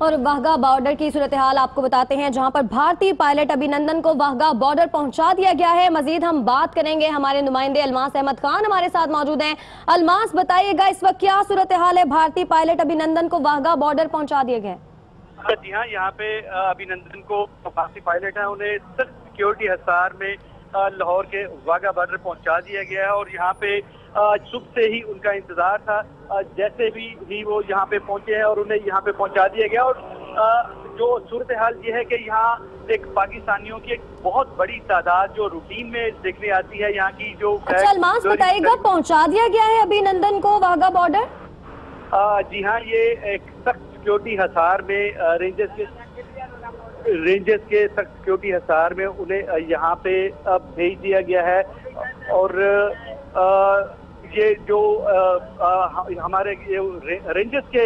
اور واہگہ بارڈر کی صورتحال آپ کو بتاتے ہیں، جہاں پر بھارتی پائلٹ ابھینندن کو واہگہ بارڈر پہنچا دیا گیا ہے۔ مزید ہم بات کریں گے، ہمارے نمائندے الماس احمد خان ہمارے ساتھ موجود ہیں۔ الماس، بتائیے گا اس وقت کیا صورتحال ہے؟ بھارتی پائلٹ ابھینندن کو واہگہ بارڈر پہنچا دیا گیا ہے؟ جی ہاں، یہاں پہ ابھینندن کو بھارتی پائلٹ ہیں، انہیں سخت سیکیورٹی حصار میں لاہور کے واہگہ بارڈر پہنچا دیا گیا ہے، اور یہاں پہ صبح سے ہی ان کا انتظار تھا۔ جیسے بھی وہ یہاں پہ پہنچے ہیں اور انہیں یہاں پہ پہنچا دیا گیا، اور جو صورتحال یہ ہے کہ یہاں ایک پاکستانیوں کی ایک بہت بڑی تعداد جو روٹین میں دیکھنے آتی ہے یہاں کی جو... اچھا الماس، بتائیے گا پہنچا دیا گیا ہے ابھینندن کو واہگہ بارڈر؟ جی ہاں، یہ ایک سخت سیکیورٹی حصار میں رینجرز کے سخت سیکیورٹی حصار میں انہیں یہاں پہ بھیج دیا گیا ہے، اور یہ جو ہمارے رینجرز کے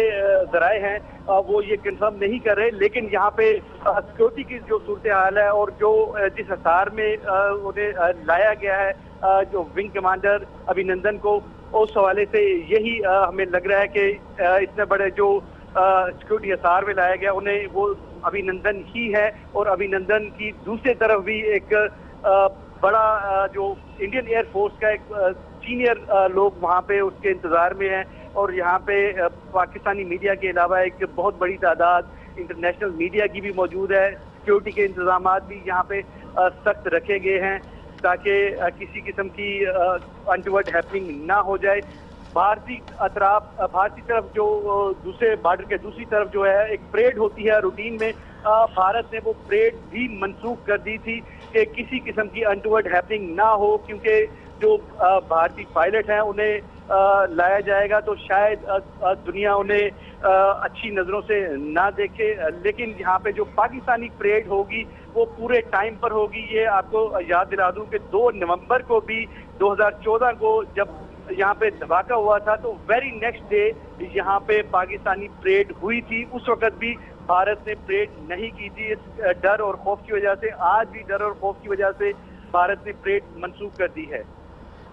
ذرائع ہیں وہ یہ کنفرم نہیں کر رہے، لیکن یہاں پہ سیکیورٹی کی جو صورتحال ہے اور جو جس حصار میں انہیں لایا گیا ہے جو ونگ کمانڈر ابھینندن کو، اس حوالے سے یہی ہمیں لگ رہا ہے کہ اتنے بڑے جو سیکیورٹی حصار میں لایا گیا انہیں وہ ابھینندن ہی ہے، اور ابھینندن کی دوسری طرف بھی ایک بڑا جو انڈین ایئر فورس کا ایک سینئر لوگ وہاں پہ اس کے انتظار میں ہیں، اور یہاں پہ پاکستانی میڈیا کے علاوہ ایک بہت بڑی تعداد انٹرنیشنل میڈیا کی بھی موجود ہے۔ سیکیورٹی کے انتظامات بھی یہاں پہ سخت رکھے گئے ہیں تاکہ کسی قسم کی انٹورڈ ہیپننگ نہ ہو جائے۔ بھارتی طرف جو دوسرے بارڈر کے دوسری طرف جو ہے ایک پریڈ ہوتی ہے روٹین میں، بھارت نے وہ پریڈ بھی منسوخ کر دی تھی کہ کسی قسم کی انٹورڈ ہیپننگ نہ ہو، کیونکہ جو بھارتی پائلٹ ہیں انہیں لایا جائے گا تو شاید دنیا انہیں اچھی نظروں سے نہ دیکھے، لیکن یہاں پہ جو پاکستانی پریڈ ہوگی وہ پورے ٹائم پر ہوگی۔ یہ آپ کو یاد دلا دوں کہ 2 نومبر کو بھی 2014 کو جب یہاں پہ دھماکہ ہوا تھا تو ویری نیکسٹ ڈے یہاں پہ پاکستانی پریڈ ہوئی تھی، اس وقت بھی بھارت نے پریڈ نہیں کی تھی اس ڈر اور خوف کی وجہ سے۔ آج بھی ڈر اور خوف کی وجہ سے بھارت نے پریڈ منسوخ کر دی ہے۔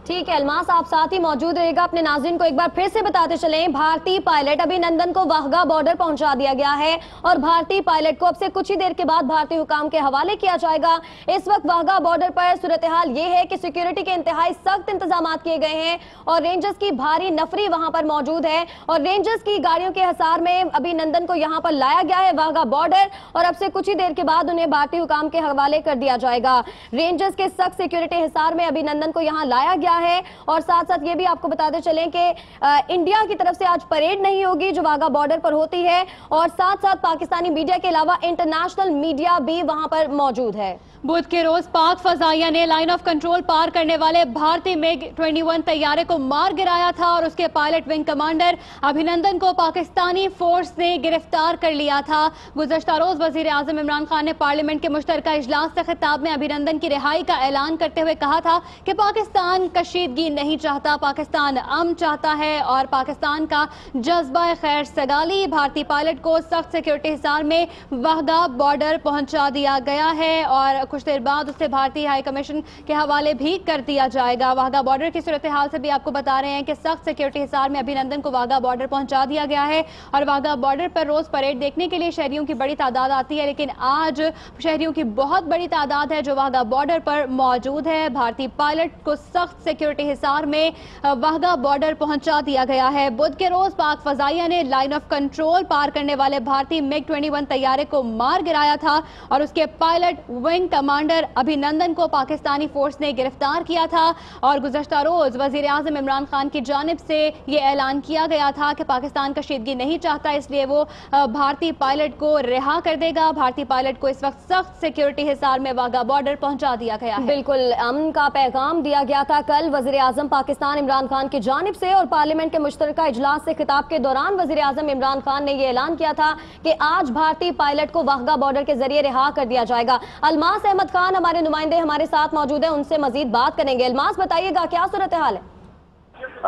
ٹھیک ہے الماس، آپ ساتھ ہی موجود رہے گا۔ اپنے ناظرین کو ایک بار پھر سے بتاتے چلیں، بھارتی پائلٹ ابھینندن کو واہگہ بارڈر پہنچا دیا گیا ہے، اور بھارتی پائلٹ کو اب سے کچھ ہی دیر کے بعد بھارتی حکام کے حوالے کیا جائے گا۔ اس وقت واہگہ بارڈر پر صورتحال یہ ہے کہ سیکیورٹی کے انتہائی سخت انتظامات کیے گئے ہیں، اور رینجرز کی بھاری نفری وہاں پر موجود ہے، اور رینجرز کی گاڑیوں کے حصار میں ابھینندن کو یہاں پر لایا گیا ہے واہگہ بارڈر، اور اب سے کچھ ہی دیر کے بعد انہیں بھارتی حکام کے حوالے کر دیا جائے گا۔ رینجرز کے سخت سیکیورٹی حصار میں ابھینندن کو یہاں لایا گیا ہے، اور ساتھ ساتھ یہ بھی آپ کو بتاتے چلیں کہ انڈیا کی طرف سے آج پریڈ نہیں ہوگی جو واہگہ بارڈر پر ہوتی ہے، اور ساتھ ساتھ پاکستانی میڈیا کے علاوہ انٹرنیشنل میڈیا بھی وہاں پر موجود ہے۔ بدھ کے روز پاک فضائیہ نے لائن آف کنٹرول پار کرنے والے بھارتی میگ 21 طیارے کو مار گرایا تھا، اور اس کے پائلٹ ونگ کمانڈر ابھینندن کو پاکستانی فورس نے گرفتار کر لیا تھا۔ گزشتہ روز وزیر اعظم عمران خان نے پارلیمنٹ کے مشترکہ اجلاس سے خطاب میں ابھینندن کی رہائی کا اعلان کرتے ہوئے کہا تھا کہ پاکستان کشیدگی نہیں چاہتا، پاکستان امن چاہتا ہے، اور پاکستان کا جذبہ خیر سگالی۔ بھارتی پائلٹ کو سخت سیکیورٹی حصار میں واہگہ بارڈر پہنچا دیا گیا ہے، اور کچھ دیر بعد اسے بھارتی ہائی کمیشن کے حوالے بھی کر دیا جائے گا۔ واہگہ بارڈر کی صورتحال سے بھی آپ کو بتا رہے ہیں کہ سخت سیکیورٹی حصار میں ابھینندن کو واہگہ بارڈر پہنچا دیا گیا ہے، اور واہگہ بارڈر پر روز پریڈ دیکھنے کے لیے شہریوں کی بڑی تعداد آتی ہے، لیکن آج شہریوں کی بہت بڑی تعداد ہے جو واہگہ بارڈر پر موجود ہے۔ بھارتی پائلٹ کو سخت سیکیورٹی حصار میں واہگہ بارڈر پہنچا دیا گیا ہے۔ بدھ کے روز پاک فضائیہ نے لائن آف کنٹرول پار کرنے والے بھارتی میگ 21 طیارے کو مار گرایا تھا، اور اس کے پائلٹ ونگ کمانڈر ابھینندن کو پاکستانی فورس نے گرفتار کیا تھا، اور گزشتہ روز وزیر اعظم عمران خان کی جانب سے یہ اعلان کیا گیا تھا کہ پاکستان کشیدگی نہیں چاہتا، اس لیے وہ بھارتی پائلٹ کو رہا کر دے گا۔ بھارتی پائلٹ کو اس وقت سخت سیکیورٹی حصار میں واہگہ بارڈر پہنچا دیا گیا ہے۔ بالکل امن کا پیغام دیا گیا تھا کل وزیر اعظم پاکستان عمران خان کی جانب سے، اور پارلیمنٹ کے مشترکہ اجلاس سے خطاب کے دوران وزیر اعظم عمران خان نے یہ اعلان کیا تھا کہ آج بھارتی پائلٹ کو واہگہ بارڈر کے ذریعے رہا کر دیا جائے گا۔ الماس احمد خان ہمارے نمائندے ہمارے ساتھ موجود ہیں، ان سے مزید بات کریں گے۔ الماس، بتائیے گا کیا صورتحال ہے؟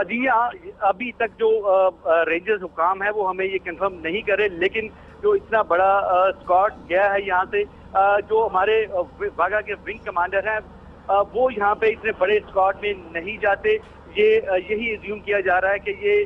جی ابھی تک جو رینجرز حکام ہے وہ ہمیں یہ کنفرم نہیں کرے، لیکن جو اتنا بڑا اسکواڈ گیا ہے یہاں سے، جو ہمارے واہگہ کے ونگ کمانڈر ہیں وہ یہاں پہ اتنے بڑے اسکواڈ میں نہیں جاتے۔ یہی ایزیوم کیا جا رہا ہے کہ یہ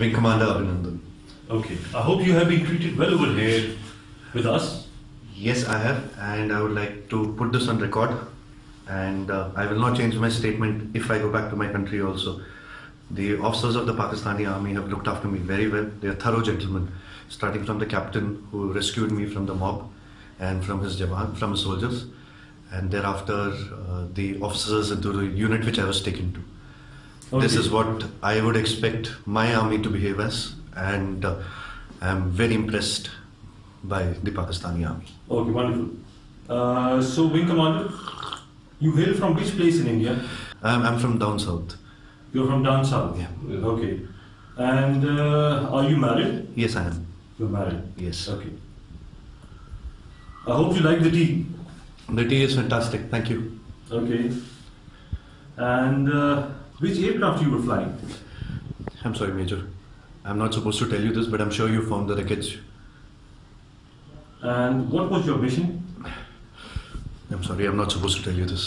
Wing Commander Abhinandan. Okay. I hope you have been treated well over here with us. Yes, I have, and I would like to put this on record. And I will not change my statement if I go back to my country also. The officers of the Pakistani army have looked after me very well. They are thorough gentlemen, starting from the captain who rescued me from the mob and from his jawan, from his soldiers, and thereafter the officers into the unit which I was taken to. Okay. This is what I would expect my army to behave as, and I am very impressed by the Pakistani army. Okay, wonderful. So, Wing Commander, you hail from which place in India? I'm from down south. You're from down south? Yeah. Okay. And are you married? Yes, I am. You're married? Yes. Okay. I hope you like the tea. The tea is fantastic, thank you. Okay. And which aircraft you were flying? I'm sorry, Major. I'm not supposed to tell you this, but I'm sure you found the wreckage. And what was your mission? I'm sorry, I'm not supposed to tell you this.